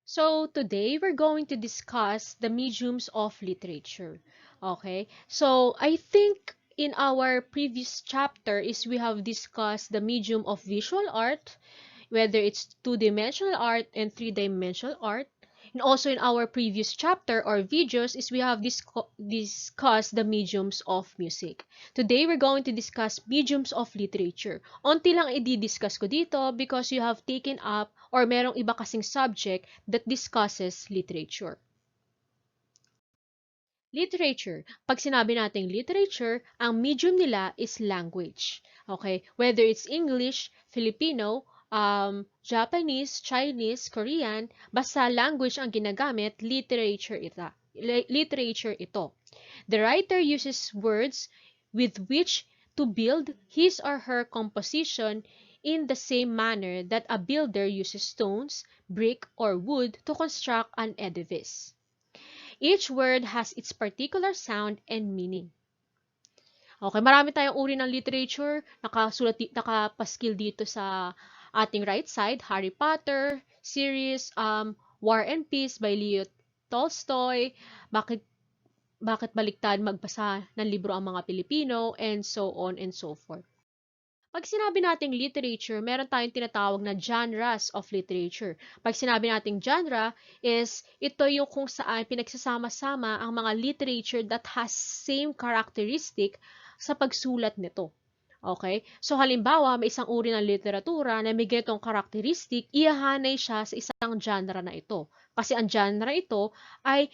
So today we're going to discuss the mediums of literature. Okay? So I think in our previous chapter is we have discussed the medium of visual art, whether it's two-dimensional art and three-dimensional art. And also in our previous chapter or videos is we have discussed the mediums of music. Today, we're going to discuss mediums of literature. Onti lang i-discuss ko dito because you have taken up or merong iba kasing subject that discusses literature. Literature. Pag sinabi nating literature, ang medium nila is language. Okay? Whether it's English, Filipino, Japanese, Chinese, Korean, basta language ang ginagamit, literature ito. Literature ito. The writer uses words with which to build his or her composition in the same manner that a builder uses stones, brick, or wood to construct an edifice. Each word has its particular sound and meaning. Okay, marami tayong uri ng literature, nakapaskil dito sa ating right side, Harry Potter, series, War and Peace by Leo Tolstoy, bakit baliktad magbasa ng libro ang mga Pilipino, and so on and so forth. Pag sinabi nating literature, meron tayong tinatawag na genres of literature. Pag sinabi nating genre is ito yung kung saan pinagsasama-sama ang mga literature that has same characteristic sa pagsulat nito. Okay? So halimbawa, may isang uri ng literatura na may ganitong characteristic, ihahanay siya sa isang genre na ito. Kasi ang genre ito ay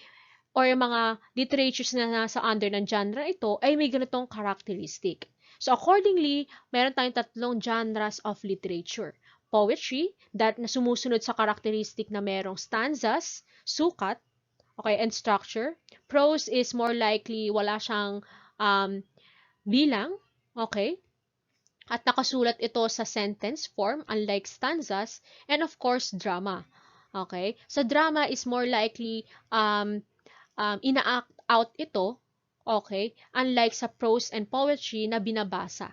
or yung mga literatures na nasa under ng genre ito ay may ganitong characteristic. So accordingly, meron tayong tatlong genres of literature. Poetry, that na sumusunod sa characteristic na merong stanzas, sukat, okay, and structure. Prose is more likely wala siyang bilang, okay, at nakasulat ito sa sentence form unlike stanzas, and of course, drama. Okay? Sa drama is more likely ina-act out ito, okay, unlike sa prose and poetry na binabasa.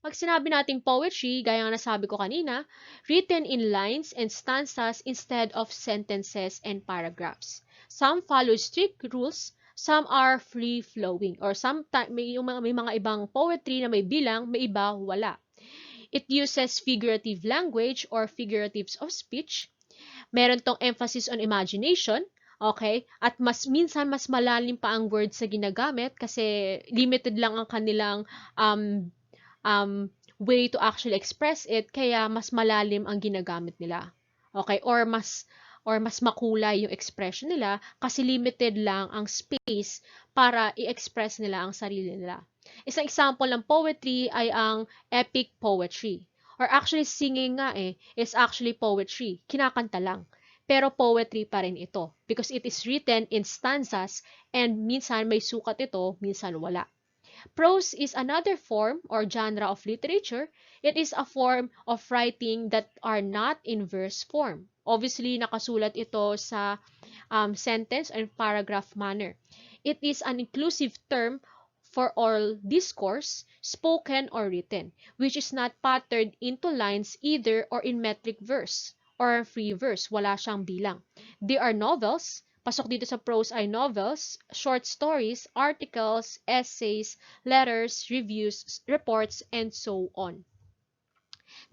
Pag sinabi nating poetry, gaya nga nasabi ko kanina, written in lines and stanzas instead of sentences and paragraphs. Some follow strict rules, some are free-flowing, or may mga ibang poetry na may bilang, may iba wala. It uses figurative language or figuratives of speech. Meron tong emphasis on imagination, okay? At minsan mas malalim pa ang words sa ginagamit kasi limited lang ang kanilang um, way to actually express it, kaya mas malalim ang ginagamit nila. Okay? Or mas makulay yung expression nila kasi limited lang ang space para i-express nila ang sarili nila. Isang example ng poetry ay ang epic poetry. Or actually singing nga is actually poetry. Kinakanta lang. Pero poetry pa rin ito because it is written in stanzas and minsan may sukat ito, minsan wala. Prose is another form or genre of literature. It is a form of writing that are not in verse form. Obviously, nakasulat ito sa sentence and paragraph manner. It is an inclusive term for all discourse, spoken or written, which is not patterned into lines either or in metric verse or free verse. Wala siyang bilang. They are novels. Pasok dito sa prose ay novels, short stories, articles, essays, letters, reviews, reports, and so on.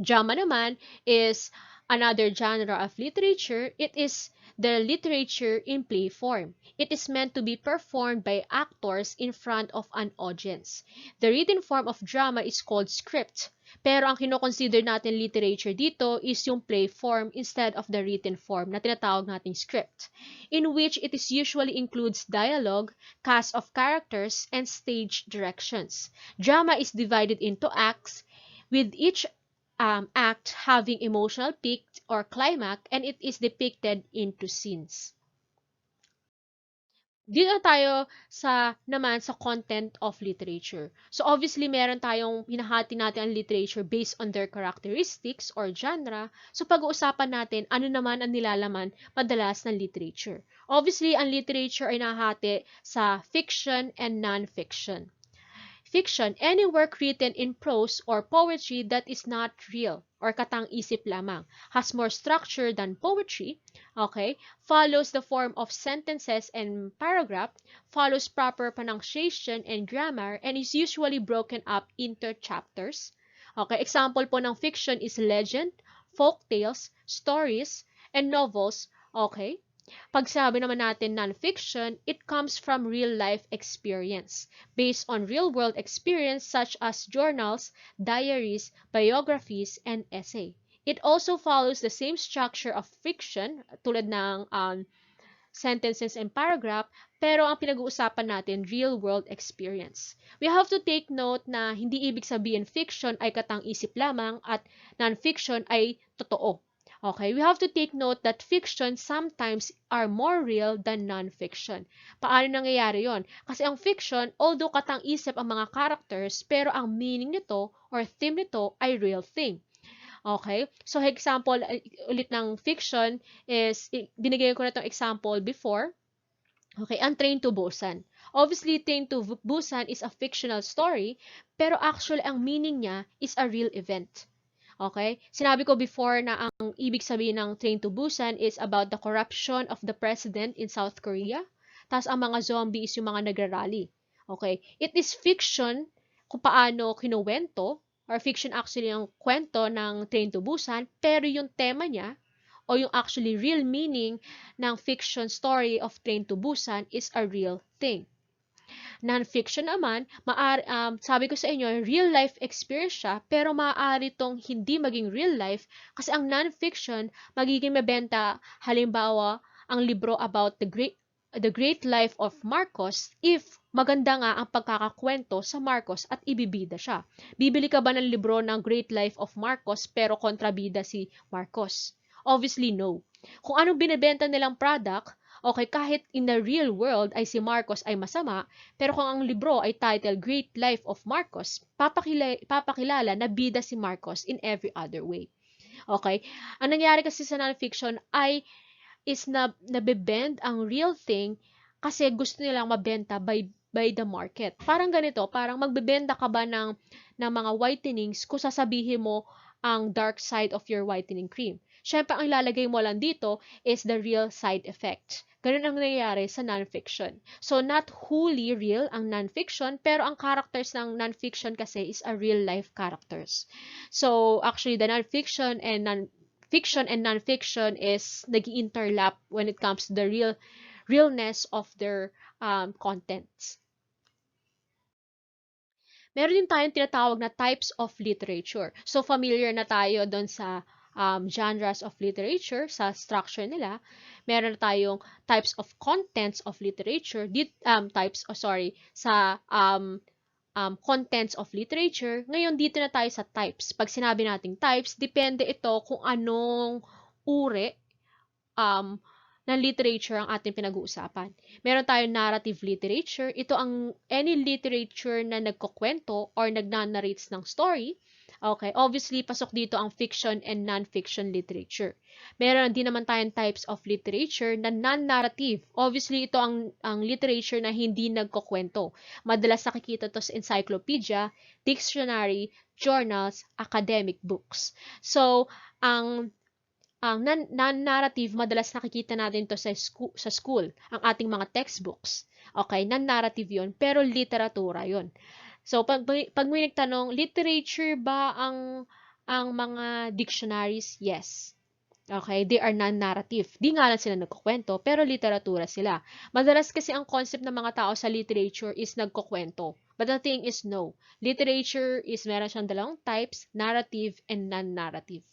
Drama naman is another genre of literature. It is the literature in play form. It is meant to be performed by actors in front of an audience. The written form of drama is called script. Pero ang kinoconsider natin literature dito is yung play form instead of the written form na tinatawag nating script, in which it is usually includes dialogue, cast of characters, and stage directions. Drama is divided into acts, with each act having emotional peak or climax, and it is depicted into scenes. Dito tayo naman sa content of literature. So obviously meron tayong hinahati natin ang literature based on their characteristics or genre. So pag-uusapan natin ano naman ang nilalaman madalas ng literature. Obviously ang literature ay nahati sa fiction and non-fiction. Fiction, any work written in prose or poetry that is not real or katang-isip lamang, has more structure than poetry, okay, follows the form of sentences and paragraph, follows proper pronunciation and grammar, and is usually broken up into chapters. Okay, example po ng fiction is legend, folk tales, stories, and novels. Okay, pag sabi naman natin non-fiction, it comes from real-life experience, based on real-world experience such as journals, diaries, biographies, and essay. It also follows the same structure of fiction, tulad ng sentences and paragraph, pero ang pinag-uusapan natin, real-world experience. We have to take note na hindi ibig sabihin fiction ay katang-isip lamang at non-fiction ay totoo. Okay, we have to take note that fiction sometimes are more real than non-fiction. Paano nangyayari yon? Kasi ang fiction, although katang-isip ang mga characters, pero ang meaning nito or theme nito ay real thing. Okay? So, example ulit ng fiction is, binigay ko na itong example before. Okay, ang Train to Busan. Obviously, Train to Busan is a fictional story, pero actually, ang meaning niya is a real event. Okay? Sinabi ko before na ang ibig sabihin ng Train to Busan is about the corruption of the president in South Korea. Tapos ang mga zombie is yung mga nagrarally. Okay? It is fiction kung paano kinuwento, or fiction actually yung kwento ng Train to Busan, pero yung tema niya o yung actually real meaning ng fiction story of Train to Busan is a real thing. Non-fiction naman, sabi ko sa inyo, real life experience siya, pero maaari tong hindi maging real life kasi ang non-fiction magiging mabenta, halimbawa, ang libro about the great life of Marcos if maganda nga ang pagkakakwento sa Marcos at ibibida siya. Bibili ka ba ng libro ng Great Life of Marcos pero kontrabida si Marcos? Obviously, no. Kung anong binibenta nilang product, okay, kahit in the real world ay si Marcos ay masama, pero kung ang libro ay titled Great Life of Marcos, papakilala na bida si Marcos in every other way. Okay? Ang nangyari kasi sa non-fiction ay is na nabebend ang real thing kasi gusto nilang mabenta by the market. Parang ganito, parang magbebenta ka ba ng mga whitenings kung sasabihin mo ang dark side of your whitening cream. Syempre, ang ilalagay mo lang dito is the real side effect. Ganun ang nangyayari sa non-fiction. So, not wholly real ang non-fiction, pero ang characters ng non-fiction kasi is a real-life characters. So, actually, the non-fiction and non-fiction is nag-interlap when it comes to the realness of their contents. Meron din tayong tinatawag na types of literature. So, familiar na tayo doon sa genres of literature, sa structure nila. Meron na tayong types of contents of literature, sa contents of literature. Ngayon, dito na tayo sa types. Pag sinabi nating types, depende ito kung anong uri ng literature ang ating pinag-uusapan. Meron tayong narrative literature. Ito ang any literature na nagkukwento or nagnanarrates ng story. Okay, obviously, pasok dito ang fiction and non-fiction literature. Meron din naman tayong types of literature na non-narrative. Obviously, ito ang literature na hindi nagkukwento. Madalas nakikita to sa encyclopedia, dictionary, journals, academic books. So, ang non-narrative, madalas nakikita natin to sa school, ang ating mga textbooks. Okay, non-narrative yon, pero literatura yon. So, pag may nagtanong, literature ba ang mga dictionaries? Yes. Okay, they are non-narrative. Di nga lang sila nagkukwento, pero literatura sila. Madalas kasi ang concept ng mga tao sa literature is nagkukwento. But the thing is, no. Literature is meron siyang dalawang types, narrative and non-narrative.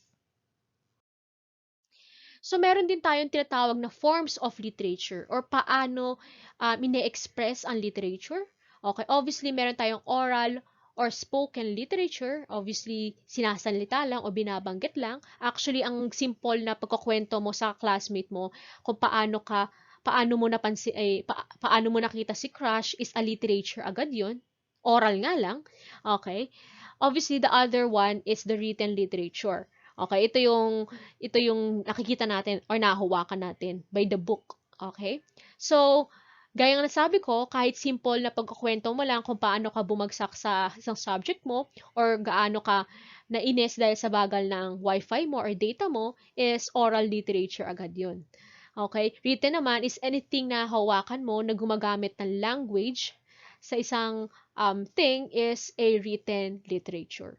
So, meron din tayong tinatawag na forms of literature or paano ine-express ang literature. Okay, obviously, meron tayong oral or spoken literature. Obviously, sinasalita lang o binabanggit lang. Actually, ang simple na pagkukwento mo sa classmate mo kung paano mo nakita si crush is a literature agad yun. Oral nga lang. Okay. Obviously, the other one is the written literature. Okay, ito yung nakikita natin or nahahawakan natin by the book. Okay? So, Gaya ng nasabi ko, kahit simple na pagkukuwento mo lang kung paano ka bumagsak sa isang subject mo or gaano ka nainis dahil sa bagal ng wifi mo or data mo is oral literature agad yun. Okay? Written naman is anything na hawakan mo na gumagamit ng language sa isang thing is a written literature.